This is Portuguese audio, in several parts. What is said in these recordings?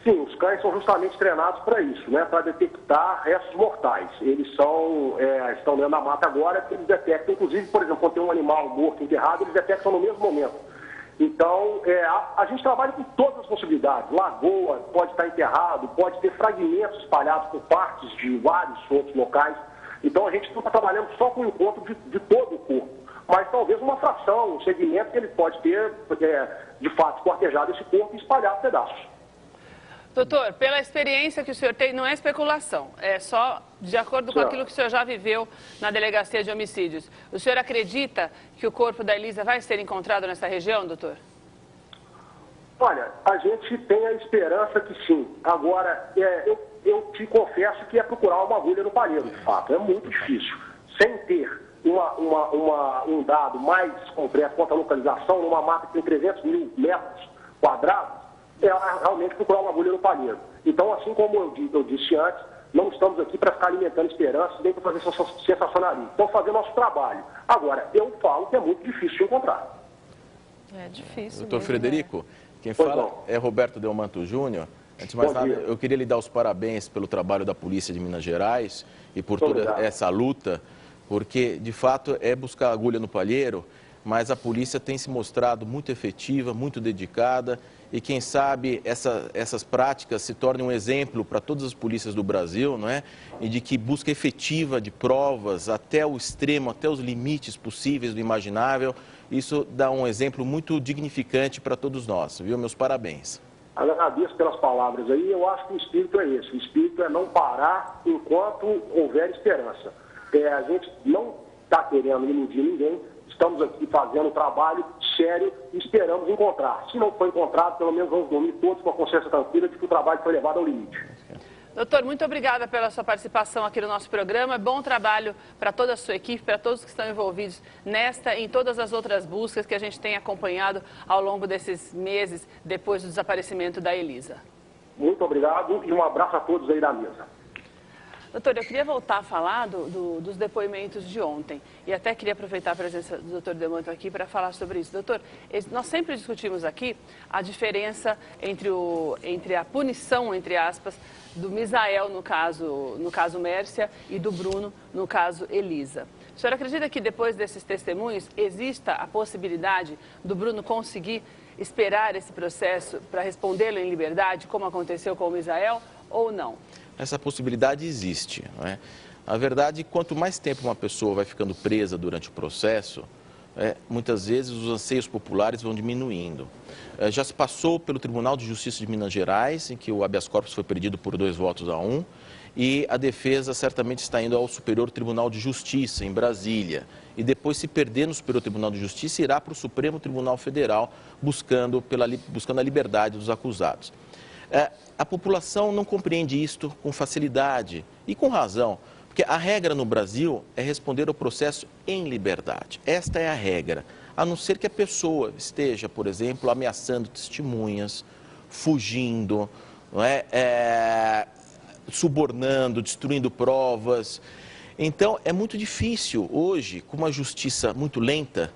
Sim, os cães são justamente treinados para isso, né? Para detectar restos mortais. Eles estão dentro da mata agora, eles detectam, inclusive, por exemplo, quando tem um animal morto enterrado, eles detectam no mesmo momento. Então, a gente trabalha com todas as possibilidades. Lagoa pode estar enterrado, pode ter fragmentos espalhados por partes de vários outros locais. Então, a gente não está trabalhando só com o encontro de todo o corpo, mas talvez uma fração, um segmento que ele pode ter, de fato, esquartejado esse corpo e espalhado pedaços. Doutor, pela experiência que o senhor tem, não é especulação, é só de acordo com aquilo que o senhor já viveu na Delegacia de Homicídios. O senhor acredita que o corpo da Elisa vai ser encontrado nessa região, doutor? Olha, a gente tem a esperança que sim. Agora, eu te confesso que é procurar uma agulha no palheiro, de fato. É muito difícil. Sem ter um dado mais concreto quanto à localização, numa mata que tem 300 mil metros quadrados, realmente procurar uma agulha no palheiro. Então, assim como eu disse antes, não estamos aqui para ficar alimentando esperanças, nem para fazer sensacionalismo. Estamos fazendo nosso trabalho. Agora, eu falo que é muito difícil de encontrar. É difícil. Doutor Frederico, quem fala é Roberto Delmanto Júnior. Antes de mais nada, eu queria lhe dar os parabéns pelo trabalho da Polícia de Minas Gerais e por toda essa luta, porque, de fato, é buscar agulha no palheiro, mas a polícia tem se mostrado muito efetiva, muito dedicada e, quem sabe, essas práticas se tornem um exemplo para todas as polícias do Brasil, não é? E de que busca efetiva de provas até o extremo, até os limites possíveis do imaginável. Isso dá um exemplo muito dignificante para todos nós, viu? Meus parabéns. Agradeço pelas palavras aí. Eu acho que o espírito é esse. O espírito é não parar enquanto houver esperança. A gente não está querendo iludir ninguém. Estamos aqui fazendo um trabalho sério e esperamos encontrar. Se não for encontrado, pelo menos vamos dormir todos com a consciência tranquila de que o trabalho foi levado ao limite. Doutor, muito obrigada pela sua participação aqui no nosso programa. Bom trabalho para toda a sua equipe, para todos que estão envolvidos nesta e em todas as outras buscas que a gente tem acompanhado ao longo desses meses depois do desaparecimento da Elisa. Muito obrigado e um abraço a todos aí da mesa. Doutor, eu queria voltar a falar dos depoimentos de ontem e até queria aproveitar a presença do doutor Delmanto aqui para falar sobre isso. Doutor, nós sempre discutimos aqui a diferença entre a punição, entre aspas, do Misael no caso Mércia e do Bruno no caso Elisa. O senhor acredita que depois desses testemunhos exista a possibilidade do Bruno conseguir esperar esse processo para respondê-lo em liberdade, como aconteceu com o Misael, ou não? Essa possibilidade existe, não é? A verdade, quanto mais tempo uma pessoa vai ficando presa durante o processo, muitas vezes os anseios populares vão diminuindo. Já se passou pelo Tribunal de Justiça de Minas Gerais, em que o habeas corpus foi pedido por 2-1, e a defesa certamente está indo ao Superior Tribunal de Justiça, em Brasília. E depois, se perder no Superior Tribunal de Justiça, irá para o Supremo Tribunal Federal, buscando a liberdade dos acusados. A população não compreende isto com facilidade e com razão, porque a regra no Brasil é responder ao processo em liberdade. Esta é a regra, a não ser que a pessoa esteja, por exemplo, ameaçando testemunhas, fugindo, não é? Subornando, destruindo provas. Então, é muito difícil hoje, com uma justiça muito lenta,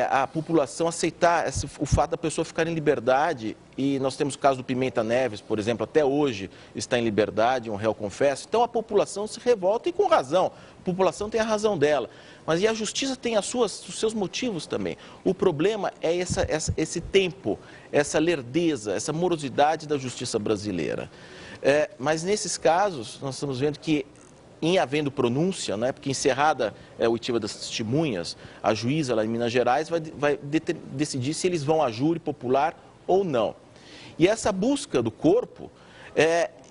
a população aceitar o fato da pessoa ficar em liberdade. E nós temos o caso do Pimenta Neves, por exemplo, até hoje está em liberdade, um réu confesso. Então a população se revolta e com razão. A população tem a razão dela. Mas e a justiça tem os seus motivos também. O problema é esse tempo, essa lerdeza, essa morosidade da justiça brasileira. Mas nesses casos, nós estamos vendo que, em havendo pronúncia, né, porque encerrada a oitiva das testemunhas, a juíza lá em Minas Gerais vai decidir se eles vão a júri popular ou não. E essa busca do corpo,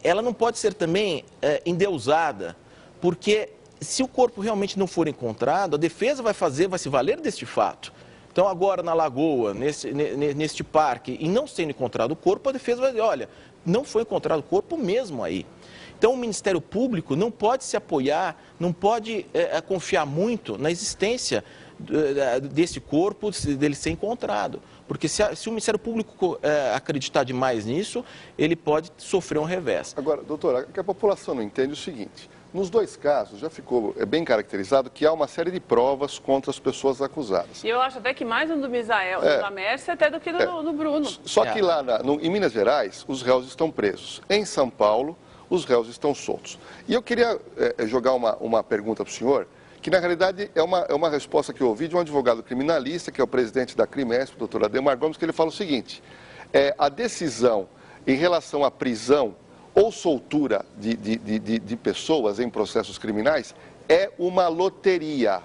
ela não pode ser também endeusada, porque se o corpo realmente não for encontrado, a defesa vai se valer deste fato. Então agora na Lagoa, neste parque, e não sendo encontrado o corpo, a defesa vai dizer, olha, não foi encontrado o corpo mesmo aí. Então o Ministério Público não pode se apoiar, não pode confiar muito na existência desse corpo, dele ser encontrado. Porque se o Ministério Público acreditar demais nisso, ele pode sofrer um revés. Agora, doutora, o que a população não entende é o seguinte, Nos dois casos, já ficou bem caracterizado que há uma série de provas contra as pessoas acusadas. E eu acho até que mais no do Misael, no da Mércia, até do que no Bruno. Só que lá em Minas Gerais, os réus estão presos. Em São Paulo, os réus estão soltos. E eu queria jogar uma pergunta para o senhor, que na realidade é uma resposta que eu ouvi de um advogado criminalista, que é o presidente da Crimesp, o doutor Ademar Gomes, que ele fala o seguinte: a decisão em relação à prisão ou soltura de pessoas em processos criminais é uma loteria.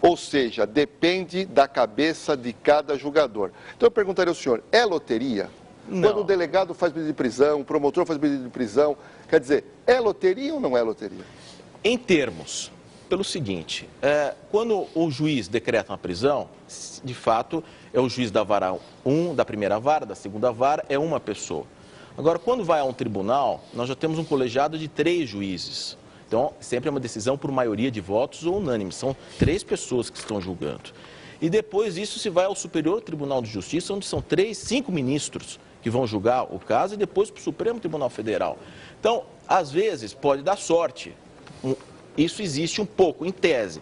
Ou seja, depende da cabeça de cada julgador. Então eu perguntaria ao senhor, é loteria? Não. Quando o delegado faz pedido de prisão, o promotor faz pedido de prisão, quer dizer, é loteria ou não é loteria? Em termos, pelo seguinte, quando o juiz decreta uma prisão, de fato, é o juiz da vara 1, da primeira vara, da segunda vara, é uma pessoa. Agora, quando vai a um tribunal, nós já temos um colegiado de 3 juízes. Então, sempre é uma decisão por maioria de votos ou unânime. São 3 pessoas que estão julgando. E depois disso se vai ao Superior Tribunal de Justiça, onde são 5 ministros que vão julgar o caso, e depois para o Supremo Tribunal Federal. Então, às vezes, pode dar sorte. Isso existe um pouco, em tese,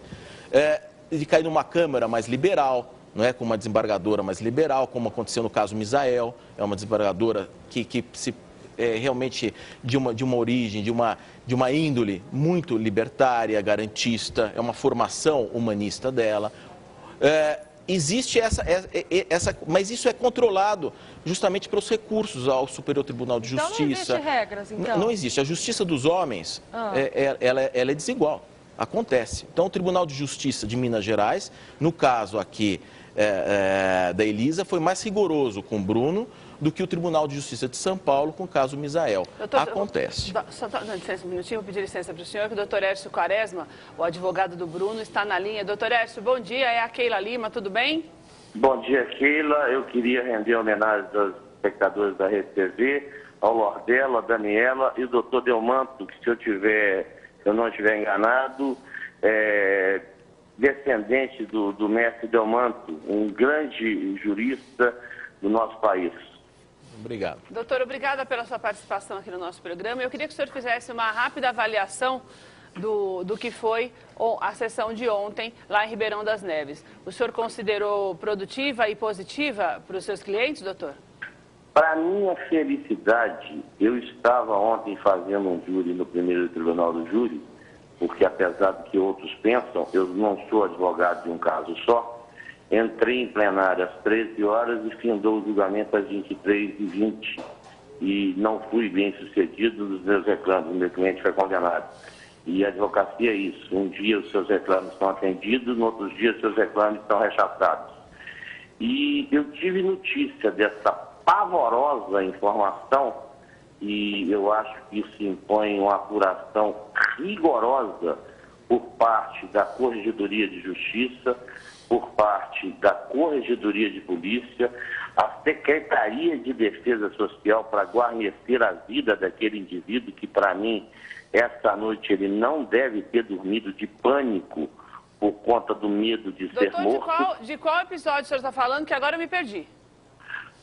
de cair numa Câmara mais liberal, não é, com uma desembargadora mais liberal, como aconteceu no caso Misael, é uma desembargadora que se realmente de uma origem, de uma índole muito libertária, garantista, é uma formação humanista dela. Existe mas isso é controlado justamente pelos recursos ao Superior Tribunal de Justiça. Então não existe regras, então? Não existe. A justiça dos homens, ela é desigual. Acontece. Então, o Tribunal de Justiça de Minas Gerais, no caso aqui da Elisa, foi mais rigoroso com o Bruno do que o Tribunal de Justiça de São Paulo com o caso Misael. Acontece. Só licença um minutinho, vou pedir licença para o senhor, que o doutor Hércio Quaresma, o advogado do Bruno, está na linha. Doutor Hércio, bom dia, é a Keila Lima, tudo bem? Bom dia, Keila. Eu queria render homenagem aos espectadores da Rede TV, ao Lordela, a Daniela e o doutor Delmanto, que se eu não estiver enganado, descendente do mestre Delmanto, um grande jurista do nosso país. Obrigado. Doutor, obrigada pela sua participação aqui no nosso programa. Eu queria que o senhor fizesse uma rápida avaliação do que foi a sessão de ontem lá em Ribeirão das Neves. O senhor considerou produtiva e positiva para os seus clientes, doutor? Para minha felicidade, eu estava ontem fazendo um júri no primeiro tribunal do júri, porque apesar do que outros pensam, eu não sou advogado de um caso só. Entrei em plenário às 13 horas e findou o julgamento às 23h20. E não fui bem sucedido nos meus reclamos, o meu cliente foi condenado. E a advocacia é isso, um dia os seus reclamos são atendidos, no outro dia os seus reclamos são rechaçados. E eu tive notícia dessa pavorosa informação e eu acho que isso impõe uma apuração rigorosa por parte da Corregedoria de Justiça, por parte da Corregedoria de Polícia, a Secretaria de Defesa Social para guarnecer a vida daquele indivíduo que, para mim, esta noite ele não deve ter dormido de pânico por conta do medo de ser morto. Doutor, de qual episódio o senhor está falando que agora eu me perdi?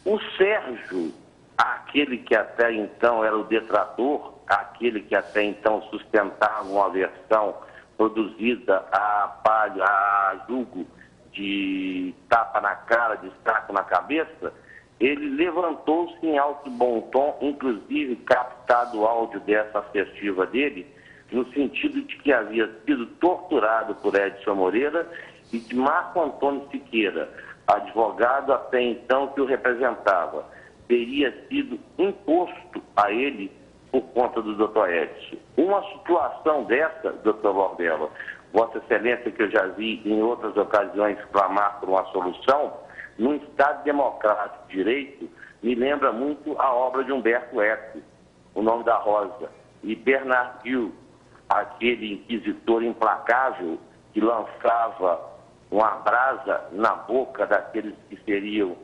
O Sérgio, aquele que até então era o detrator, aquele que até então sustentava uma versão produzida a julgo de tapa na cara, de saco na cabeça, ele levantou-se em alto e bom tom, inclusive captado o áudio dessa assertiva dele, no sentido de que havia sido torturado por Edson Moreira e de Marco Antônio Siqueira, advogado até então que o representava, teria sido imposto a ele por conta do doutor Edson. Uma situação dessa, doutor Lordela, Vossa Excelência, que eu já vi em outras ocasiões clamar por uma solução, num Estado democrático de direito, me lembra muito a obra de Humberto Eco, O Nome da Rosa, e Bernard Diu, aquele inquisitor implacável que lançava uma brasa na boca daqueles que seriam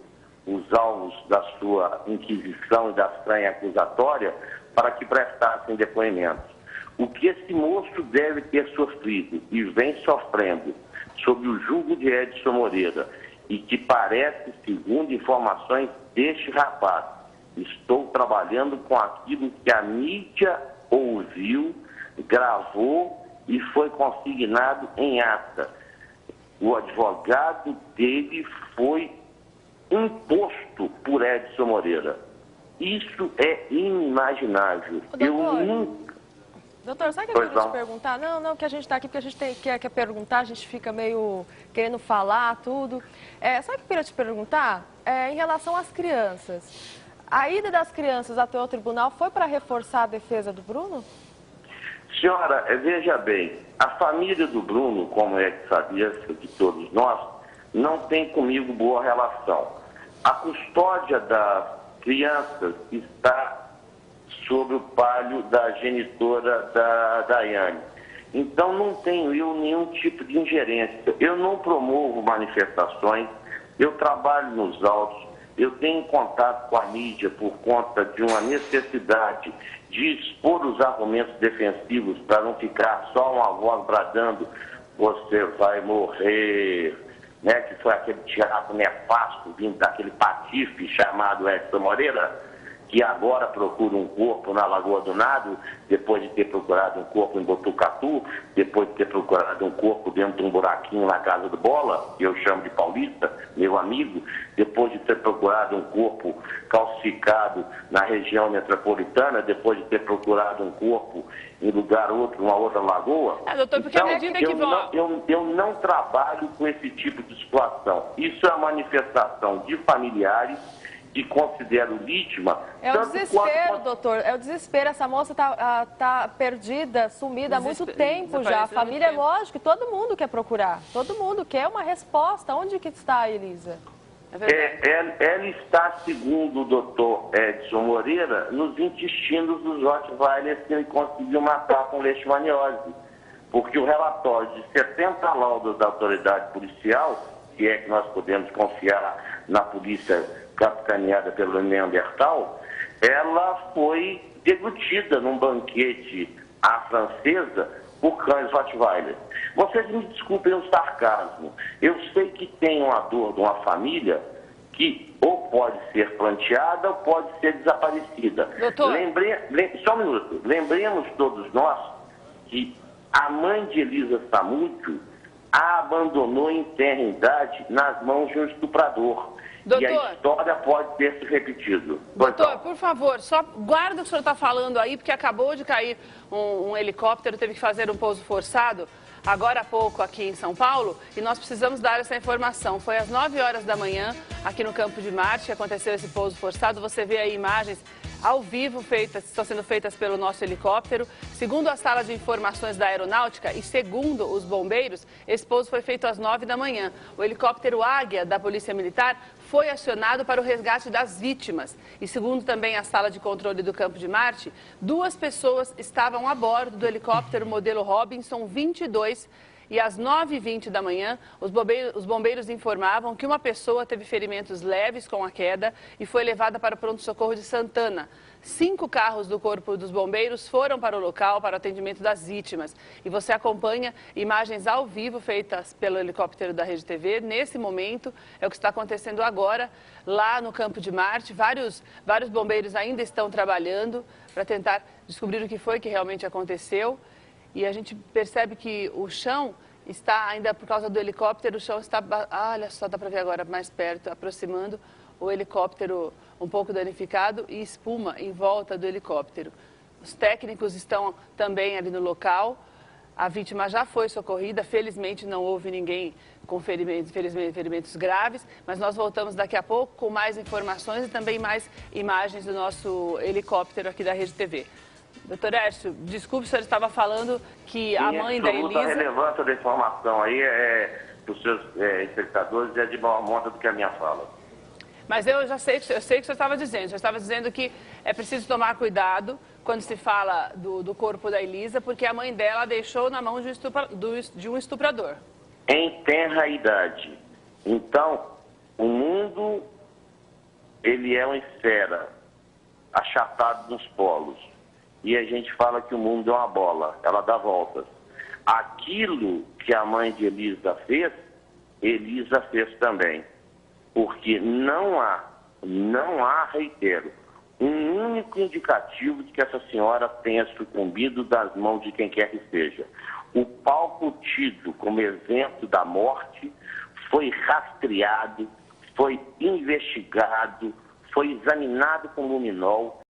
os alvos da sua inquisição e da estranha acusatória para que prestassem depoimentos. O que esse moço deve ter sofrido e vem sofrendo sob o julgo de Edson Moreira e que parece, segundo informações deste rapaz, estou trabalhando com aquilo que a mídia ouviu gravou e foi consignado em ata. O advogado dele foi imposto por Edson Moreira. Isso é inimaginável. Doutor, sabe o que eu queria te perguntar? Não, que a gente está aqui porque a gente quer perguntar, a gente fica meio querendo falar tudo. Sabe o que eu queria te perguntar? Em relação às crianças. A ida das crianças até o tribunal foi para reforçar a defesa do Bruno? Senhora, veja bem, a família do Bruno, como é que sabia de todos nós, não tem comigo boa relação. A custódia das crianças está sob o palio da genitora da Daiane. Então não tenho eu nenhum tipo de ingerência. Eu não promovo manifestações, eu trabalho nos autos, eu tenho contato com a mídia por conta de uma necessidade de expor os argumentos defensivos para não ficar só uma voz bradando, você vai morrer, né? Que foi aquele teatro nefasto vindo daquele patife chamado Edson Moreira, que agora procura um corpo na Lagoa do Nado, depois de ter procurado um corpo em Botucatu, depois de ter procurado um corpo dentro de um buraquinho na Casa do Bola, que eu chamo de Paulista, meu amigo, depois de ter procurado um corpo calcificado na região metropolitana, depois de ter procurado um corpo em lugar outro, uma outra lagoa. Doutor, porque então, à medida que eu não trabalho com esse tipo de situação. Isso é a manifestação de familiares que considero vítima. É o desespero, doutor. É o desespero. Essa moça tá perdida, sumida há muito tempo já. A família, é lógico, todo mundo quer procurar. Todo mundo quer uma resposta. Onde que está a Elisa? Ela está, segundo o doutor Edson Moreira, nos intestinos dos Rottweilers que ele conseguiu matar com leishmaniose. Porque o relatório de 70 laudas da autoridade policial, que é que nós podemos confiar na polícia capitaneada pelo Neandertal, ela foi deglutida num banquete à francesa por cães Rottweiler. Vocês me desculpem o sarcasmo. Eu sei que tem uma dor de uma família que ou pode ser planteada ou pode ser desaparecida. Doutor. Só um minuto. Lembremos todos nós que a mãe de Elisa Samúdio a abandonou em tenra idade nas mãos de um estuprador. Doutor, e a história pode ter se repetido. Doutor, por favor, só guarda o que o senhor está falando aí, porque acabou de cair um helicóptero, teve que fazer um pouso forçado agora há pouco aqui em São Paulo, e nós precisamos dar essa informação. Foi às 9 horas da manhã, aqui no Campo de Marte, que aconteceu esse pouso forçado. Você vê aí imagens ao vivo estão sendo feitas pelo nosso helicóptero. Segundo a sala de informações da aeronáutica e segundo os bombeiros, esse pouso foi feito às 9 da manhã. O helicóptero Águia da Polícia Militar foi acionado para o resgate das vítimas. E segundo também a sala de controle do Campo de Marte, 2 pessoas estavam a bordo do helicóptero modelo Robinson 22. E às 9h20 da manhã, os bombeiros informavam que uma pessoa teve ferimentos leves com a queda e foi levada para o pronto-socorro de Santana. 5 carros do Corpo dos Bombeiros foram para o local para o atendimento das vítimas. E você acompanha imagens ao vivo feitas pelo helicóptero da Rede TV. Nesse momento, é o que está acontecendo agora, lá no Campo de Marte. Vários bombeiros ainda estão trabalhando para tentar descobrir o que foi que realmente aconteceu. E a gente percebe que o chão está, ainda por causa do helicóptero, o chão está, olha só, dá para ver agora mais perto, aproximando o helicóptero um pouco danificado e espuma em volta do helicóptero. Os técnicos estão também ali no local, a vítima já foi socorrida, felizmente não houve ninguém com ferimentos graves, mas nós voltamos daqui a pouco com mais informações e também mais imagens do nosso helicóptero aqui da Rede TV. Doutor Écio, desculpe, o senhor estava falando que a mãe da Elisa... A relevância da informação aí para os seus espectadores é de maior monta do que a minha fala. Mas eu sei que o senhor estava dizendo. O senhor estava dizendo que é preciso tomar cuidado quando se fala do corpo da Elisa, porque a mãe dela deixou na mão de um estuprador. Em tenra idade. Então, o mundo, ele é uma esfera achatado nos polos. E a gente fala que o mundo é uma bola, ela dá voltas. Aquilo que a mãe de Elisa fez também. Porque não há, reitero, um único indicativo de que essa senhora tenha sucumbido das mãos de quem quer que seja. O palco tido como evento da morte foi rastreado, foi investigado, foi examinado com luminol